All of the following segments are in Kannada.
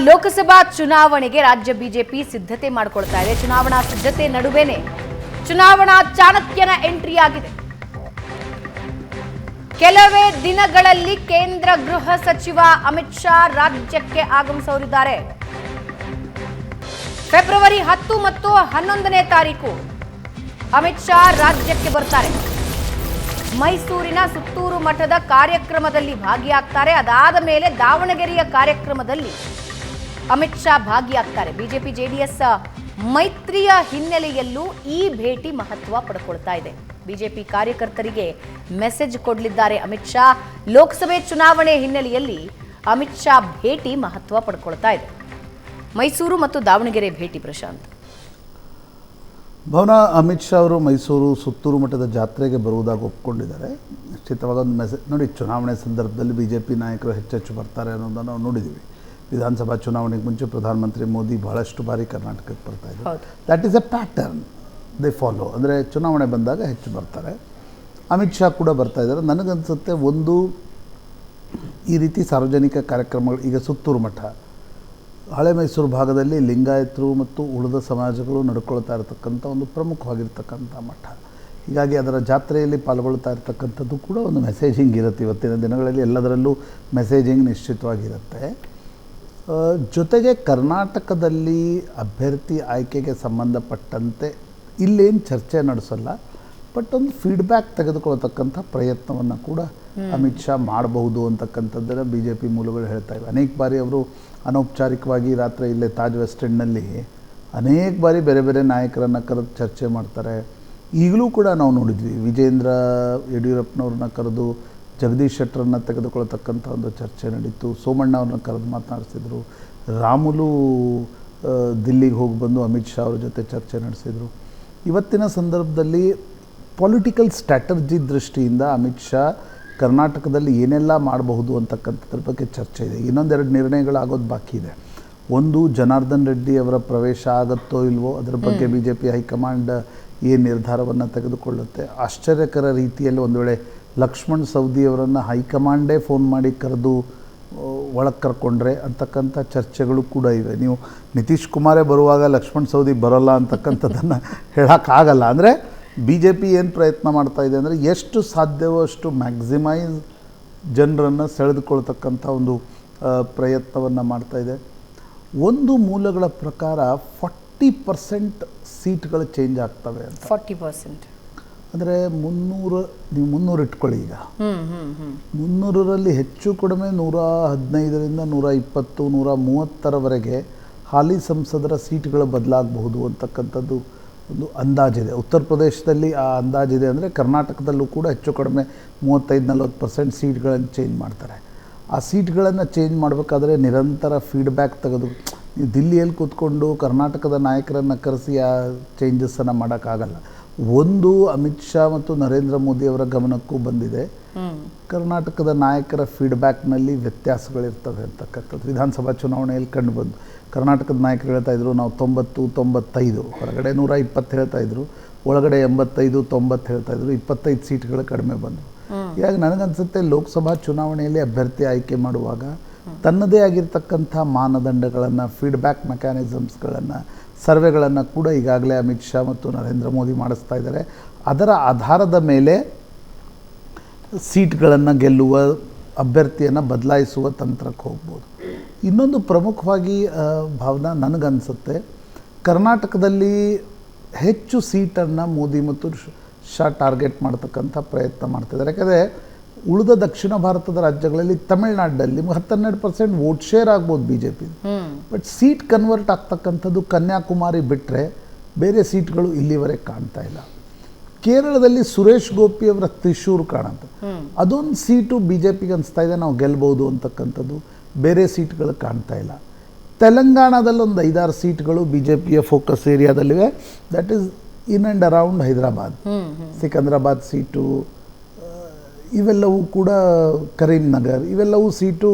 ಲೋಕಸಭಾ ಚುನಾವಣೆಗೆ ರಾಜ್ಯ ಬಿಜೆಪಿ ಸಿದ್ಧತೆ ಮಾಡಿಕೊಳ್ತಾ ಇದೆ. ಚುನಾವಣಾ ಸಿದ್ಧತೆ ನಡುವೆನೇ ಚುನಾವಣಾ ಚಾಣಕ್ಯನ ಎಂಟ್ರಿ ಆಗಿದೆ. ಕೆಲವೇ ದಿನಗಳಲ್ಲಿ ಕೇಂದ್ರ ಗೃಹ ಸಚಿವ ಅಮಿತ್ ಶಾ ರಾಜ್ಯಕ್ಕೆ ಆಗಮಿಸಲಿದ್ದಾರೆ. ಫೆಬ್ರವರಿ 10 ಮತ್ತು 11ನೇ ತಾರೀಕು ಅಮಿತ್ ಶಾ ರಾಜ್ಯಕ್ಕೆ ಬರ್ತಾರೆ. ಮೈಸೂರಿನ ಸುತ್ತೂರು ಮಠದ ಕಾರ್ಯಕ್ರಮದಲ್ಲಿ ಭಾಗಿಯಾಗ್ತಾರೆ. ಅದಾದ ಮೇಲೆ ದಾವಣಗೆರೆಯ ಕಾರ್ಯಕ್ರಮದಲ್ಲಿ ಅಮಿತ್ ಶಾ ಭಾಗಿಯಾಗ್ತಾರೆ. ಬಿಜೆಪಿ ಜೆಡಿಎಸ್ ಮೈತ್ರಿಯ ಹಿನ್ನೆಲೆಯಲ್ಲೂ ಈ ಭೇಟಿ ಮಹತ್ವ ಪಡ್ಕೊಳ್ತಾ ಇದೆ. ಬಿಜೆಪಿ ಕಾರ್ಯಕರ್ತರಿಗೆ ಮೆಸೇಜ್ ಕೊಡಲಿದ್ದಾರೆ ಅಮಿತ್ ಶಾ. ಲೋಕಸಭೆ ಚುನಾವಣೆ ಹಿನ್ನೆಲೆಯಲ್ಲಿ ಅಮಿತ್ ಶಾ ಭೇಟಿ ಮಹತ್ವ ಪಡ್ಕೊಳ್ತಾ ಇದೆ. ಮೈಸೂರು ಮತ್ತು ದಾವಣಗೆರೆ ಭೇಟಿ. ಪ್ರಶಾಂತ್ ಭವನ, ಅಮಿತ್ ಶಾ ಅವರು ಮೈಸೂರು ಸುತ್ತೂರು ಮಠದ ಜಾತ್ರೆಗೆ ಬರುವುದಾಗಿ ಒಪ್ಕೊಂಡಿದ್ದಾರೆ. ನಿಶ್ಚಿತವಾಗಿ ಒಂದು ಮೆಸೇಜ್ ನೋಡಿ, ಚುನಾವಣೆ ಸಂದರ್ಭದಲ್ಲಿ ಬಿಜೆಪಿ ನಾಯಕರು ಹೆಚ್ಚೆಚ್ಚು ಬರ್ತಾರೆ ಅನ್ನೋದನ್ನು ನಾವು ನೋಡಿದ್ದೀವಿ. ವಿಧಾನಸಭಾ ಚುನಾವಣೆಗೆ ಮುಂಚೆ ಪ್ರಧಾನಮಂತ್ರಿ ಮೋದಿ ಬಹಳಷ್ಟು ಬಾರಿ ಕರ್ನಾಟಕಕ್ಕೆ ಬರ್ತಾ ಇದ್ದಾರೆ. That is A pattern they follow. ಅಂದರೆ ಚುನಾವಣೆ ಬಂದಾಗ ಹೆಚ್ಚು ಬರ್ತಾರೆ. ಅಮಿತ್ ಶಾ ಕೂಡ ಬರ್ತಾ ಇದ್ದಾರೆ. ನನಗನ್ಸುತ್ತೆ ಒಂದು ಈ ರೀತಿ ಸಾರ್ವಜನಿಕ ಕಾರ್ಯಕ್ರಮಗಳು, ಈಗ ಸುತ್ತೂರು ಮಠ ಹಳೆ ಮೈಸೂರು ಭಾಗದಲ್ಲಿ ಲಿಂಗಾಯತರು ಮತ್ತು ಉಳಿದ ಸಮಾಜಗಳು ನಡ್ಕೊಳ್ತಾ ಇರತಕ್ಕಂಥ ಒಂದು ಪ್ರಮುಖವಾಗಿರ್ತಕ್ಕಂಥ ಮಠ. ಹೀಗಾಗಿ ಅದರ ಜಾತ್ರೆಯಲ್ಲಿ ಪಾಲ್ಗೊಳ್ತಾ ಇರ್ತಕ್ಕಂಥದ್ದು ಕೂಡ ಒಂದು ಮೆಸೇಜಿಂಗ್ ಇರುತ್ತೆ. ಇವತ್ತಿನ ದಿನಗಳಲ್ಲಿ ಎಲ್ಲದರಲ್ಲೂ ಮೆಸೇಜಿಂಗ್ ನಿಶ್ಚಿತವಾಗಿರುತ್ತೆ. ಜೊತೆಗೆ ಕರ್ನಾಟಕದಲ್ಲಿ ಅಭ್ಯರ್ಥಿ ಆಯ್ಕೆಗೆ ಸಂಬಂಧಪಟ್ಟಂತೆ ಇಲ್ಲೇನು ಚರ್ಚೆ ನಡೆಸಲ್ಲ, ಬಟ್ ಒಂದು ಫೀಡ್ಬ್ಯಾಕ್ ತೆಗೆದುಕೊಳ್ತಕ್ಕಂಥ ಪ್ರಯತ್ನವನ್ನು ಕೂಡ ಅಮಿತ್ ಶಾ ಮಾಡಬಹುದು ಅಂತಕ್ಕಂಥದ್ದನ್ನು ಬಿ ಜೆ ಪಿ ಮೂಲಗಳು ಹೇಳ್ತಾ ಇವೆ. ಅನೇಕ ಬಾರಿ ಅವರು ಅನೌಪಚಾರಿಕವಾಗಿ ರಾತ್ರಿ ಇಲ್ಲೇ ತಾಜ್ ವೆಸ್ಟ್ ಎಂಡ್ನಲ್ಲಿ ಅನೇಕ ಬಾರಿ ಬೇರೆ ಬೇರೆ ನಾಯಕರನ್ನು ಕರೆದು ಚರ್ಚೆ ಮಾಡ್ತಾರೆ. ಈಗಲೂ ಕೂಡ ನಾವು ನೋಡಿದ್ವಿ, ವಿಜೇಂದ್ರ ಯಡಿಯೂರಪ್ಪನವ್ರನ್ನ ಕರೆದು ಜಗದೀಶ್ ಶೆಟ್ಟರನ್ನು ತೆಗೆದುಕೊಳ್ತಕ್ಕಂಥ ಒಂದು ಚರ್ಚೆ ನಡೀತು. ಸೋಮಣ್ಣ ಅವ್ರನ್ನ ಕರೆದು ಮಾತನಾಡಿಸಿದ್ರು. ರಾಮುಲು ದಿಲ್ಲಿಗೆ ಹೋಗಿ ಬಂದು ಅಮಿತ್ ಶಾ ಅವ್ರ ಜೊತೆ ಚರ್ಚೆ ನಡೆಸಿದರು. ಇವತ್ತಿನ ಸಂದರ್ಭದಲ್ಲಿ ಪೊಲಿಟಿಕಲ್ ಸ್ಟ್ರಾಟರ್ಜಿ ದೃಷ್ಟಿಯಿಂದ ಅಮಿತ್ ಶಾ ಕರ್ನಾಟಕದಲ್ಲಿ ಏನೆಲ್ಲ ಮಾಡಬಹುದು ಅಂತಕ್ಕಂಥದ್ರ ಬಗ್ಗೆ ಚರ್ಚೆ ಇದೆ. ಇನ್ನೊಂದೆರಡು ನಿರ್ಣಯಗಳಾಗೋದು ಬಾಕಿ ಇದೆ. ಒಂದು, ಜನಾರ್ದನ್ ರೆಡ್ಡಿ ಅವರ ಪ್ರವೇಶ ಆಗುತ್ತೋ ಇಲ್ವೋ ಅದರ ಬಗ್ಗೆ ಬಿ ಜೆ ಪಿ ಹೈಕಮಾಂಡ್ ಏನು ನಿರ್ಧಾರವನ್ನು ತೆಗೆದುಕೊಳ್ಳುತ್ತೆ. ಆಶ್ಚರ್ಯಕರ ರೀತಿಯಲ್ಲಿ ಒಂದು ವೇಳೆ ಲಕ್ಷ್ಮಣ್ ಸವದಿಯವರನ್ನು ಹೈಕಮಾಂಡೇ ಫೋನ್ ಮಾಡಿ ಕರೆದು ಒಳಗೆ ಕರ್ಕೊಂಡ್ರೆ ಅಂತಕ್ಕಂಥ ಚರ್ಚೆಗಳು ಕೂಡ ಇವೆ. ನೀವು ನಿತೀಶ್ ಕುಮಾರೇ ಬರುವಾಗ ಲಕ್ಷ್ಮಣ್ ಸವದಿ ಬರೋಲ್ಲ ಅಂತಕ್ಕಂಥದ್ದನ್ನು ಹೇಳೋಕ್ಕಾಗಲ್ಲ. ಅಂದರೆ ಬಿ ಜೆ ಪಿ ಏನು ಪ್ರಯತ್ನ ಮಾಡ್ತಾ ಇದೆ ಅಂದರೆ ಎಷ್ಟು ಸಾಧ್ಯವೋ ಅಷ್ಟು ಮ್ಯಾಕ್ಸಿಮೈಸ್ ಜನರನ್ನು ಸೆಳೆದುಕೊಳ್ತಕ್ಕಂಥ ಒಂದು ಪ್ರಯತ್ನವನ್ನು ಮಾಡ್ತಾ ಇದೆ. ಒಂದು ಮೂಲಗಳ ಪ್ರಕಾರ 40% ಸೀಟ್ಗಳು ಚೇಂಜ್ ಆಗ್ತವೆ ಅಂತ. 40%? ಅಂದರೆ 300, ನೀವು 300 ಇಟ್ಕೊಳ್ಳಿ. ಈಗ 300ರಲ್ಲಿ ಹೆಚ್ಚು ಕಡಿಮೆ 115ರಿಂದ 120, 130ರವರೆಗೆ ಹಾಲಿ ಸಂಸದರ ಸೀಟ್ಗಳು ಬದಲಾಗಬಹುದು ಅಂತಕ್ಕಂಥದ್ದು ಒಂದು ಅಂದಾಜಿದೆ. ಉತ್ತರ ಪ್ರದೇಶದಲ್ಲಿ ಆ ಅಂದಾಜಿದೆ. ಅಂದರೆ ಕರ್ನಾಟಕದಲ್ಲೂ ಕೂಡ ಹೆಚ್ಚು ಕಡಿಮೆ 35-40% ಸೀಟ್ಗಳನ್ನು ಚೇಂಜ್ ಮಾಡ್ತಾರೆ. ಆ ಸೀಟ್ಗಳನ್ನು ಚೇಂಜ್ ಮಾಡಬೇಕಾದ್ರೆ ನಿರಂತರ ಫೀಡ್ಬ್ಯಾಕ್ ತೆಗೆದು, ನೀವು ದಿಲ್ಲಿಯಲ್ಲಿ ಕೂತ್ಕೊಂಡು ಕರ್ನಾಟಕದ ನಾಯಕರನ್ನು ಕರೆಸಿ ಆ ಚೇಂಜಸ್ಸನ್ನು ಮಾಡೋಕ್ಕಾಗಲ್ಲ. ಒಂದು, ಅಮಿತ್ ಶಾ ಮತ್ತು ನರೇಂದ್ರ ಮೋದಿ ಅವರ ಗಮನಕ್ಕೂ ಬಂದಿದೆ, ಕರ್ನಾಟಕದ ನಾಯಕರ ಫೀಡ್ಬ್ಯಾಕ್ನಲ್ಲಿ ವ್ಯತ್ಯಾಸಗಳಿರ್ತವೆ ಅಂತಕ್ಕಂಥದ್ದು ವಿಧಾನಸಭಾ ಚುನಾವಣೆಯಲ್ಲಿ ಕಂಡು ಬಂದು. ಕರ್ನಾಟಕದ ನಾಯಕರು ಹೇಳ್ತಾಯಿದ್ರು ನಾವು 90-95, ಹೊರಗಡೆ 120 ಹೇಳ್ತಾಯಿದ್ರು, ಒಳಗಡೆ 85-90 ಹೇಳ್ತಾಯಿದ್ರು. 25 ಸೀಟ್ಗಳು ಕಡಿಮೆ ಬಂದವು. ಹೀಗಾಗಿ ನನಗನ್ಸುತ್ತೆ ಲೋಕಸಭಾ ಚುನಾವಣೆಯಲ್ಲಿ ಅಭ್ಯರ್ಥಿ ಆಯ್ಕೆ ಮಾಡುವಾಗ ತನ್ನದೇ ಆಗಿರ್ತಕ್ಕಂಥ ಮಾನದಂಡಗಳನ್ನು, ಫೀಡ್ಬ್ಯಾಕ್ ಮೆಕ್ಯಾನಿಸಮ್ಸ್ಗಳನ್ನು, ಸರ್ವೆಗಳನ್ನು ಕೂಡ ಈಗಾಗಲೇ ಅಮಿತ್ ಶಾ ಮತ್ತು ನರೇಂದ್ರ ಮೋದಿ ಮಾಡಿಸ್ತಾ ಇದ್ದಾರೆ. ಅದರ ಆಧಾರದ ಮೇಲೆ ಸೀಟ್ಗಳನ್ನು ಗೆಲ್ಲುವ, ಅಭ್ಯರ್ಥಿಯನ್ನು ಬದಲಾಯಿಸುವ ತಂತ್ರಕ್ಕೆ ಹೋಗ್ಬೋದು. ಇನ್ನೊಂದು ಪ್ರಮುಖವಾಗಿ ಭಾವನಾ, ನನಗನ್ಸುತ್ತೆ ಕರ್ನಾಟಕದಲ್ಲಿ ಹೆಚ್ಚು ಸೀಟನ್ನು ಮೋದಿ ಮತ್ತು ಶಾ ಟಾರ್ಗೆಟ್ ಮಾಡ್ತಕ್ಕಂಥ ಪ್ರಯತ್ನ ಮಾಡ್ತಿದ್ದಾರೆ. ಯಾಕಂದರೆ ಉಳಿದ ದಕ್ಷಿಣ ಭಾರತದ ರಾಜ್ಯಗಳಲ್ಲಿ ತಮಿಳುನಾಡಿನಲ್ಲಿ 10-12% ವೋಟ್ ಶೇರ್ ಆಗ್ಬೋದು B J P, but seat convert ಆಗ್ತಕ್ಕಂಥದ್ದು ಕನ್ಯಾಕುಮಾರಿ ಬಿಟ್ಟರೆ ಬೇರೆ ಸೀಟ್ಗಳು ಇಲ್ಲಿವರೆಗೆ ಕಾಣ್ತಾ ಇಲ್ಲ. ಕೇರಳದಲ್ಲಿ ಸುರೇಶ್ ಗೋಪಿ ಅವರ ತ್ರಿಶೂರು ಕಾಣುತ್ತೆ. ಅದೊಂದು ಸೀಟು ಬಿ ಜೆ ಪಿಗೆ ಅನಿಸ್ತಾ ಇದೆ ನಾವು ಗೆಲ್ಬೋದು ಅಂತಕ್ಕಂಥದ್ದು. ಬೇರೆ ಸೀಟ್ಗಳು ಕಾಣ್ತಾ ಇಲ್ಲ. ತೆಲಂಗಾಣದಲ್ಲಿ ಒಂದು 5-6 ಸೀಟ್ಗಳು ಬಿ ಜೆ ಪಿಯ ಫೋಕಸ್ ಏರಿಯಾದಲ್ಲಿವೆ. That is in and around Hyderabad, Secunderabad seat, ಇವೆಲ್ಲವೂ ಕೂಡ ಕರೀಂನಗರ್, ಇವೆಲ್ಲವೂ ಸೀಟು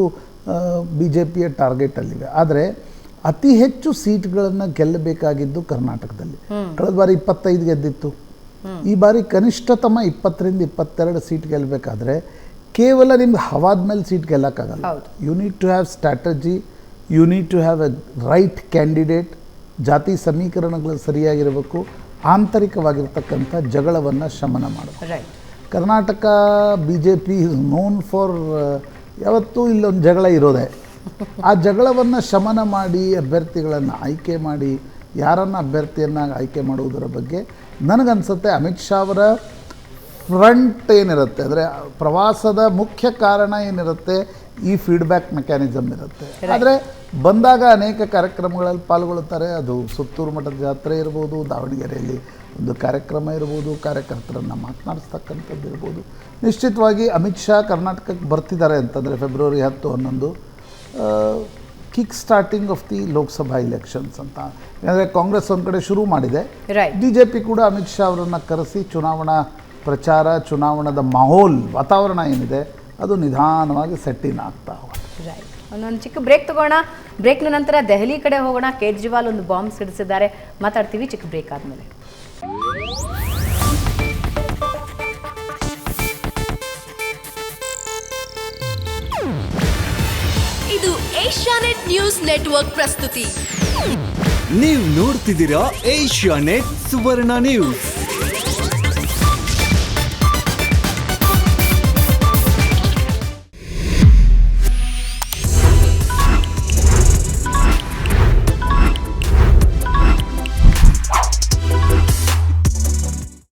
ಬಿ ಜೆ ಪಿಯ ಟಾರ್ಗೆಟಲ್ಲಿವೆ. ಆದರೆ ಅತಿ ಹೆಚ್ಚು ಸೀಟ್ಗಳನ್ನು ಗೆಲ್ಲಬೇಕಾಗಿದ್ದು ಕರ್ನಾಟಕದಲ್ಲಿ. ಕಳೆದ ಬಾರಿ 25 ಗೆದ್ದಿತ್ತು. ಈ ಬಾರಿ ಕನಿಷ್ಠತಮ 20-22 ಸೀಟ್ ಗೆಲ್ಲಬೇಕಾದ್ರೆ ಕೇವಲ ನಿಮ್ಗೆ ಹವಾದ ಮೇಲೆ ಸೀಟ್ ಗೆಲ್ಲಕ್ಕಾಗಲ್ಲ. You need to have strategy, you need to have a right candidate, ಜಾತಿ ಸಮೀಕರಣಗಳು ಸರಿಯಾಗಿರಬೇಕು, ಆಂತರಿಕವಾಗಿರ್ತಕ್ಕಂಥ ಜಗಳವನ್ನು ಶಮನ ಮಾಡಬೇಕು. Right. Karnataka BJP is known for ಯಾವತ್ತೂ ಇಲ್ಲೊಂದು ಜಗಳ ಇರೋದೆ. ಆ ಜಗಳವನ್ನು ಶಮನ ಮಾಡಿ ಅಭ್ಯರ್ಥಿಗಳನ್ನು ಆಯ್ಕೆ ಮಾಡಿ ಯಾರನ್ನು ಅಭ್ಯರ್ಥಿಯನ್ನಾಗಿ ಆಯ್ಕೆ ಮಾಡುವುದರ ಬಗ್ಗೆ ನನಗನ್ಸುತ್ತೆ ಅಮಿತ್ ಶಾ ಅವರ ಫ್ರಂಟ್ ಏನಿರುತ್ತೆ, ಅಂದರೆ ಪ್ರವಾಸದ ಮುಖ್ಯ ಕಾರಣ ಏನಿರುತ್ತೆ, ಈ ಫೀಡ್ಬ್ಯಾಕ್ ಮೆಕ್ಯಾನಿಸಮ್ ಇರುತ್ತೆ. ಆದರೆ ಬಂದಾಗ ಅನೇಕ ಕಾರ್ಯಕ್ರಮಗಳಲ್ಲಿ ಪಾಲ್ಗೊಳ್ಳುತ್ತಾರೆ. ಅದು ಸುತ್ತೂರು ಮಠದ ಜಾತ್ರೆ ಇರ್ಬೋದು, ದಾವಣಗೆರೆಯಲ್ಲಿ ಒಂದು ಕಾರ್ಯಕ್ರಮ ಇರ್ಬೋದು, ಕಾರ್ಯಕರ್ತರನ್ನು ಮಾತನಾಡಿಸ್ತಕ್ಕಂಥದ್ದು ಇರ್ಬೋದು. ನಿಶ್ಚಿತವಾಗಿ ಅಮಿತ್ ಶಾ ಕರ್ನಾಟಕಕ್ಕೆ ಬರ್ತಿದ್ದಾರೆ ಅಂತಂದರೆ February 10-11 kick starting of the Lok Sabha elections ಅಂತ. ಯಾಕಂದರೆ ಕಾಂಗ್ರೆಸ್ ಒಂದು ಕಡೆ ಶುರು ಮಾಡಿದೆ, BJP ಕೂಡ ಅಮಿತ್ ಶಾ ಅವರನ್ನು ಕರೆಸಿ ಚುನಾವಣಾ ಪ್ರಚಾರ, ಚುನಾವಣಾದ ಮಾಹೋಲ್ ವಾತಾವರಣ ಏನಿದೆ ಅದು ನಿಧಾನವಾಗಿ ಸೆಟ್ಟಿನ್ ಆಗ್ತಾ ಹೋಗುತ್ತೆ. ರೈಟ್. ಒಂದೊಂದು ಚಿಕ್ಕ ಬ್ರೇಕ್ ತಗೋಣ. ಬ್ರೇಕ್ನ ನಂತರ ದೆಹಲಿ ಕಡೆ ಹೋಗೋಣ. ಕೇಜ್ರಿವಾಲ್ ಒಂದು ಬಾಂಬ್ ಸಿಡಿಸಿದ್ದಾರೆ, ಮಾತಾಡ್ತೀವಿ ಚಿಕ್ಕ ಬ್ರೇಕ್ ಆದಮೇಲೆ. ಇದು ಏಷ್ಯಾನೆಟ್ ನ್ಯೂಸ್ ನೆಟ್ವರ್ಕ್ ಪ್ರಸ್ತುತಿ. ನೀವು ನೋಡ್ತಿದ್ದೀರಾ ಏಷ್ಯಾನೆಟ್ ಸುವರ್ಣ ನ್ಯೂಸ್.